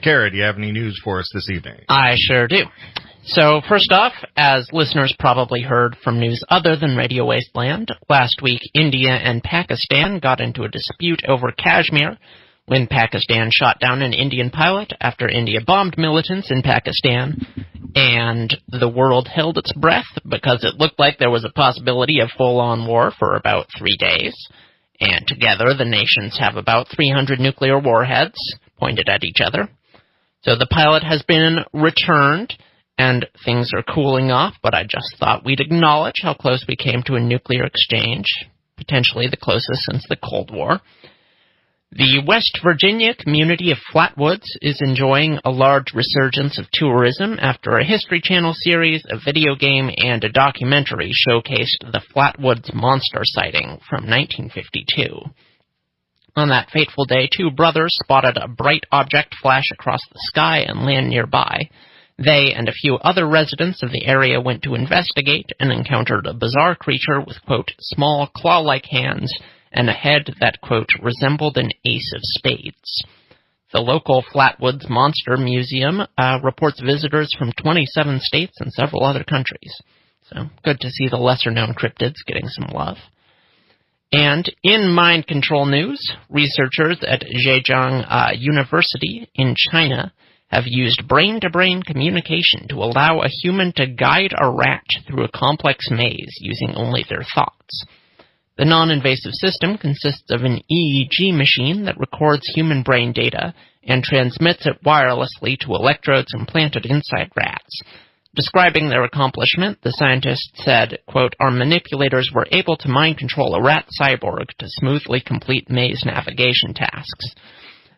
Kara, do you have any news for us this evening? I sure do. So, first off, as listeners probably heard from news other than Radio Wasteland, last week India and Pakistan got into a dispute over Kashmir when Pakistan shot down an Indian pilot after India bombed militants in Pakistan, and the world held its breath because it looked like there was a possibility of full-on war for about 3 days. And together, the nations have about 300 nuclear warheads pointed at each other. So the pilot has been returned, and things are cooling off, but I just thought we'd acknowledge how close we came to a nuclear exchange, potentially the closest since the Cold War. The West Virginia community of Flatwoods is enjoying a large resurgence of tourism after a History Channel series, a video game, and a documentary showcased the Flatwoods Monster sighting from 1952. On that fateful day, 2 brothers spotted a bright object flash across the sky and land nearby. They and a few other residents of the area went to investigate and encountered a bizarre creature with, quote, small claw-like hands and a head that, quote, resembled an ace of spades. The local Flatwoods Monster Museum reports visitors from 27 states and several other countries. So, good to see the lesser-known cryptids getting some love. And in mind control news, researchers at Zhejiang University in China have used brain-to-brain communication to allow a human to guide a rat through a complex maze using only their thoughts. The non-invasive system consists of an EEG machine that records human brain data and transmits it wirelessly to electrodes implanted inside rats. Describing their accomplishment, the scientists said, quote, our manipulators were able to mind control a rat cyborg to smoothly complete maze navigation tasks.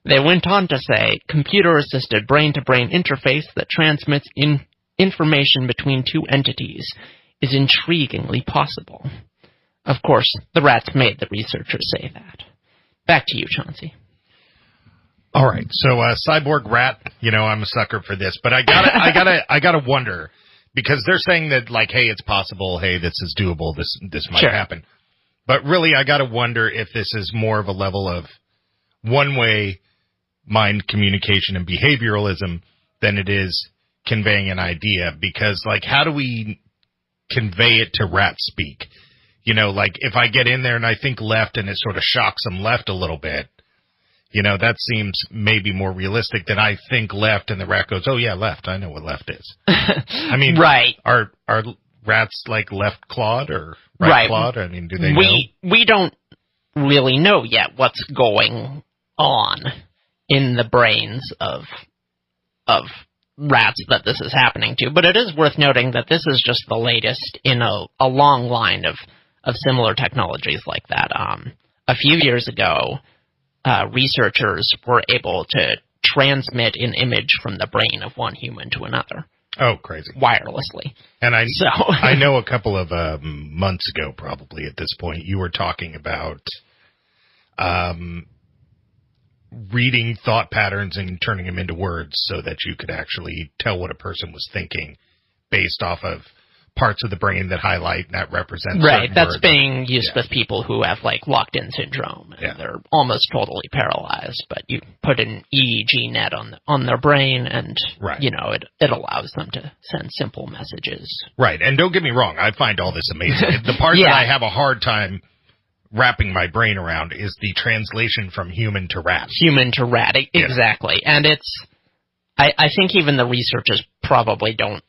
They went on to say, computer-assisted brain-to-brain interface that transmits information between 2 entities is intriguingly possible. Of course, the rats made the researchers say that. Back to you, Chauncey. All right, so cyborg rat, I'm a sucker for this, but I gotta wonder, because they're saying that, like, hey, it's possible, hey, this is doable, this might happen. But really, I gotta wonder if this is more of a level of one-way mind communication and behavioralism than it is conveying an idea, because, like, how do we convey it to rat speak? Like, if I get in there and I think left and it sort of shocks them left a little bit, that seems maybe more realistic than I think left and the rat goes, oh, yeah, left. I know what left is. I mean, right. Are rats, like, left-clawed or right-clawed? I mean, do they know? We don't really know yet what's going on in the brains of rats that this is happening to, but it is worth noting that this is just the latest in a long line of similar technologies like that. A few years ago, researchers were able to transmit an image from the brain of one human to another. Oh, crazy. Wirelessly. And I know a couple of months ago, probably at this point, you were talking about reading thought patterns and turning them into words so that you could actually tell what a person was thinking based off of parts of the brain that highlight and that represent right, that's words. being used with people who have, like, locked-in syndrome, and they're almost totally paralyzed, but you put an EEG net on their brain, and, it allows them to send simple messages. Right, and don't get me wrong, I find all this amazing. The part that I have a hard time wrapping my brain around is the translation from human to rat. Human to rat, exactly. And I think even the researchers probably don't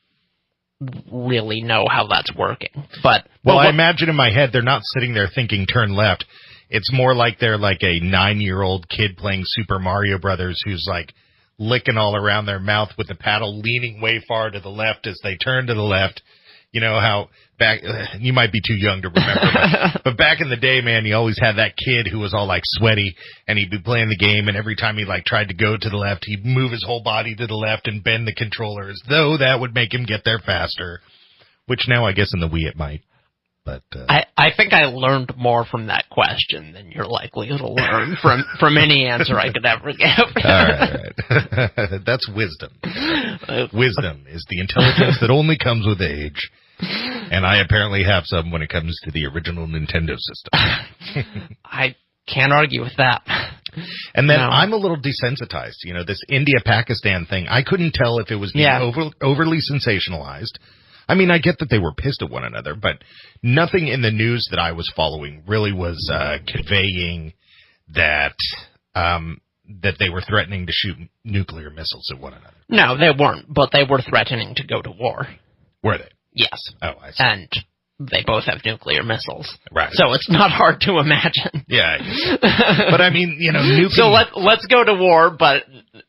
really know how that's working. I imagine in my head they're not sitting there thinking turn left. It's more like they're like a 9-year-old kid playing Super Mario Brothers who's like licking all around their mouth with the paddle, leaning way far to the left as they turn to the left. You know how back, you might be too young to remember, but back in the day, man, you always had that kid who was all like sweaty and he'd be playing the game, and every time he like tried to go to the left, he'd move his whole body to the left and bend the controller as though that would make him get there faster, which now I guess in the Wii it might. But I think I learned more from that question than you're likely to learn from any answer I could ever give. All right. That's wisdom. Wisdom is the intelligence that only comes with age. And I apparently have some when it comes to the original Nintendo system. I can't argue with that. And then I'm a little desensitized. You know, this India-Pakistan thing, I couldn't tell if it was being overly sensationalized. I mean, I get that they were pissed at one another, but nothing in the news that I was following really was conveying that that they were threatening to shoot nuclear missiles at one another. No, they weren't, but they were threatening to go to war. Were they? Yes. Oh, I see. And they both have nuclear missiles. Right. So it's not hard to imagine. Yeah. But I mean, you know, nuclear... So let's go to war, but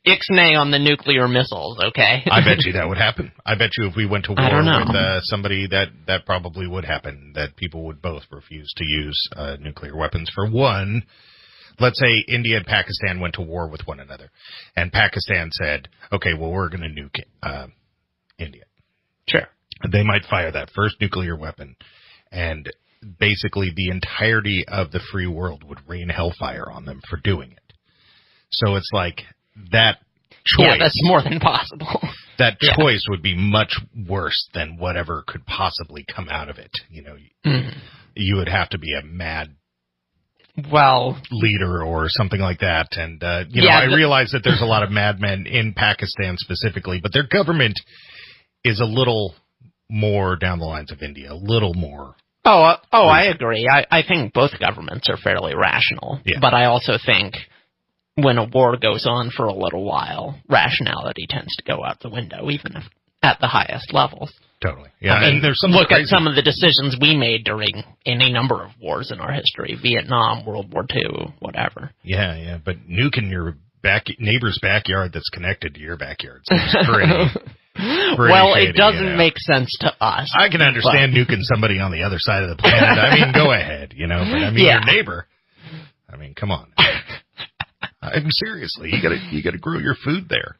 ixnay on the nuclear missiles, okay? I bet you that would happen. I bet you if we went to war with somebody, that probably would happen, that people would both refuse to use nuclear weapons. For one, let's say India and Pakistan went to war with one another, and Pakistan said, okay, well, we're going to nuke India. Sure. They might fire that first nuclear weapon, and basically the entirety of the free world would rain hellfire on them for doing it. So it's like that choice... Yeah, that's more than possible. That choice would be much worse than whatever could possibly come out of it. You know, you would have to be a mad leader or something like that. And, you know, I realize that there's a lot of madmen in Pakistan specifically, but their government is a little more down the lines of India, a little more. I agree. I think both governments are fairly rational. Yeah. But I also think when a war goes on for a little while, rationality tends to go out the window, even if at the highest levels. Totally. Yeah. I mean, and there's some look at some of the decisions we made during any number of wars in our history, Vietnam, World War II, whatever. Yeah. But nuking your neighbor's backyard that's connected to your backyard seems pretty... Well, shady, it doesn't make sense to us. I can understand nuking somebody on the other side of the planet. I mean, go ahead, you know. But I mean, your neighbor. I mean, come on. I mean, seriously, you gotta grow your food there.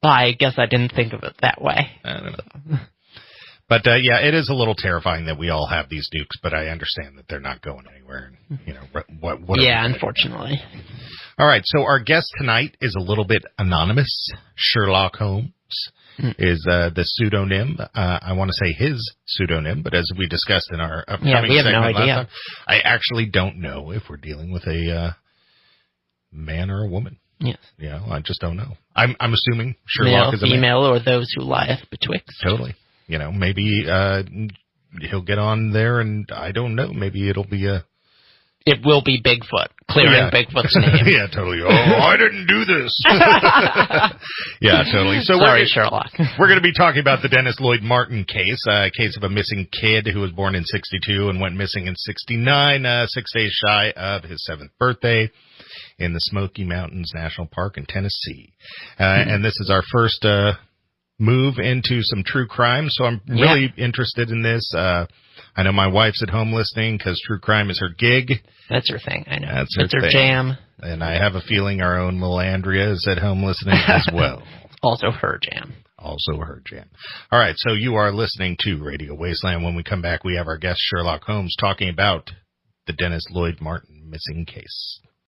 I guess I didn't think of it that way. I don't know. But yeah, it is a little terrifying that we all have these nukes. But I understand that they're not going anywhere. And, you know, what? Yeah, unfortunately. All right, so our guest tonight is a little bit anonymous. Sherlock Holmes is the pseudonym. I want to say his pseudonym, but as we discussed in our upcoming segment last time, I actually don't know if we're dealing with a man or a woman. Yes. You know, I just don't know. I'm assuming Sherlock is a female, or those who lieth betwixt. Totally. You know, maybe he'll get on there, and I don't know. Maybe it'll be a... It will be Bigfoot, clearing Bigfoot's name. Yeah, totally. Oh, I didn't do this. Yeah, totally. So sorry, Sherlock. We're going to be talking about the Dennis Lloyd Martin case, a case of a missing kid who was born in 1962 and went missing in 1969, 6 days shy of his 7th birthday in the Smoky Mountains National Park in Tennessee. And this is our first move into some true crime, so I'm really interested in this. I know my wife's at home listening because true crime is her gig. That's her thing, I know. That's her jam. And I have a feeling our own little Andrea is at home listening as well. Also her jam. Also her jam. All right, so you are listening to Radio Wasteland. When we come back, we have our guest Sherlock Holmes talking about the Dennis Lloyd Martin missing case.